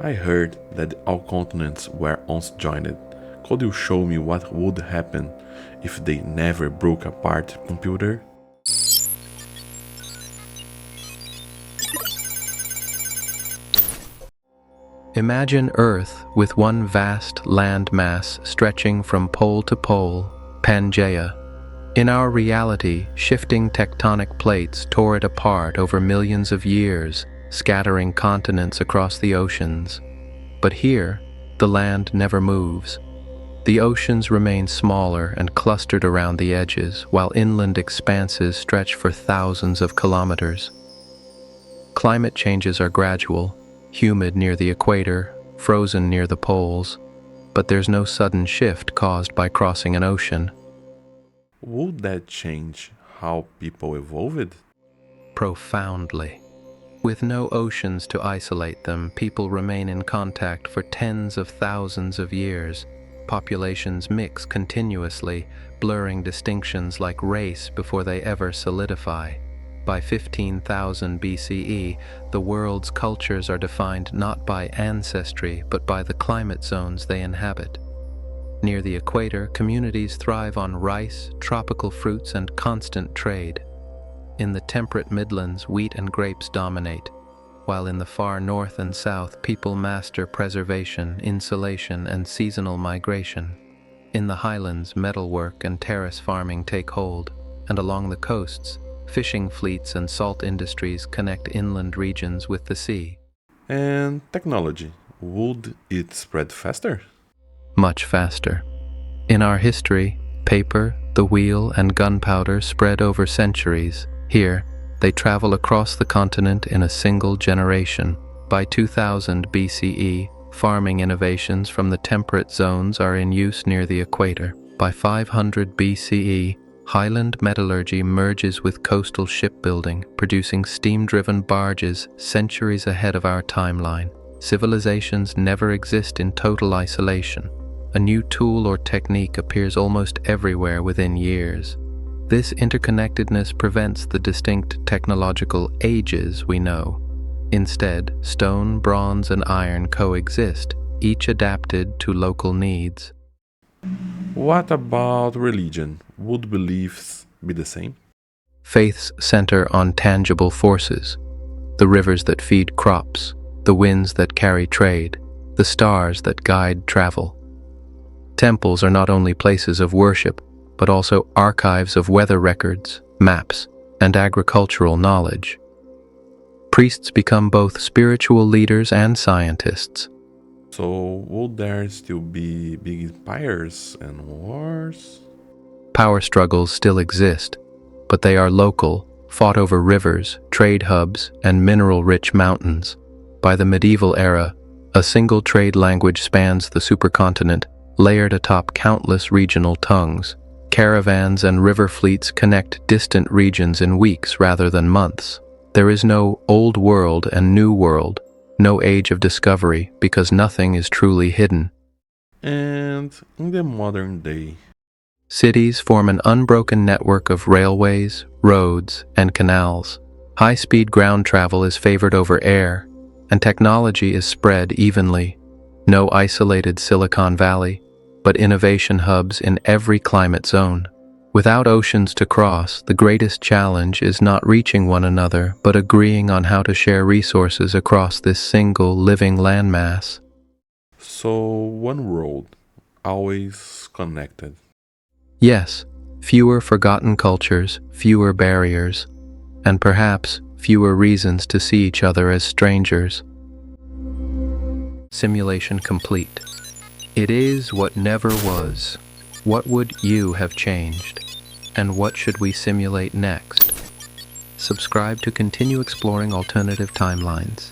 I heard that all continents were once joined. Could you show me what would happen if they never broke apart, computer? Imagine Earth with one vast land mass stretching from pole to pole, Pangea. In our reality, shifting tectonic plates tore it apart over millions of years, scattering continents across the oceans. But here, the land never moves. The oceans remain smaller and clustered around the edges, while inland expanses stretch for thousands of kilometers. Climate changes are gradual, humid near the equator, frozen near the poles, but there's no sudden shift caused by crossing an ocean. Would that change how people evolved? Profoundly. With no oceans to isolate them, people remain in contact for tens of thousands of years. Populations mix continuously, blurring distinctions like race before they ever solidify. By 15,000 BCE, the world's cultures are defined not by ancestry, but by the climate zones they inhabit. Near the equator, communities thrive on rice, tropical fruits, and constant trade. In the temperate Midlands, wheat and grapes dominate, while in the far north and south, people master preservation, insulation, and seasonal migration. In the highlands, metalwork and terrace farming take hold, and along the coasts, fishing fleets and salt industries connect inland regions with the sea. And technology, would it spread faster? Much faster. In our history, paper, the wheel, and gunpowder spread over centuries. Here, they travel across the continent in a single generation. By 2000 BCE, farming innovations from the temperate zones are in use near the equator. By 500 BCE, highland metallurgy merges with coastal shipbuilding, producing steam-driven barges centuries ahead of our timeline. Civilizations never exist in total isolation. A new tool or technique appears almost everywhere within years. This interconnectedness prevents the distinct technological ages we know. Instead, stone, bronze, and iron coexist, each adapted to local needs. What about religion? Would beliefs be the same? Faiths center on tangible forces: the rivers that feed crops, the winds that carry trade, the stars that guide travel. Temples are not only places of worship, but also archives of weather records, maps, and agricultural knowledge. Priests become both spiritual leaders and scientists. So, would there still be big empires and wars? Power struggles still exist, but they are local, fought over rivers, trade hubs, and mineral-rich mountains. By the medieval era, a single trade language spans the supercontinent, layered atop countless regional tongues. Caravans and river fleets connect distant regions in weeks rather than months. There is no old world and new world, no age of discovery, because nothing is truly hidden. And in the modern day, Cities form an unbroken network of railways, roads, and canals. High-speed ground travel is favored over air, and technology is spread evenly. No isolated Silicon Valley, but innovation hubs in every climate zone. Without oceans to cross, the greatest challenge is not reaching one another, but agreeing on how to share resources across this single living landmass. so one world, always connected. Yes, fewer forgotten cultures, fewer barriers, and perhaps fewer reasons to see each other as strangers. Simulation complete. It is what never was. What would you have changed? And what should we simulate next? Subscribe to continue exploring alternative timelines.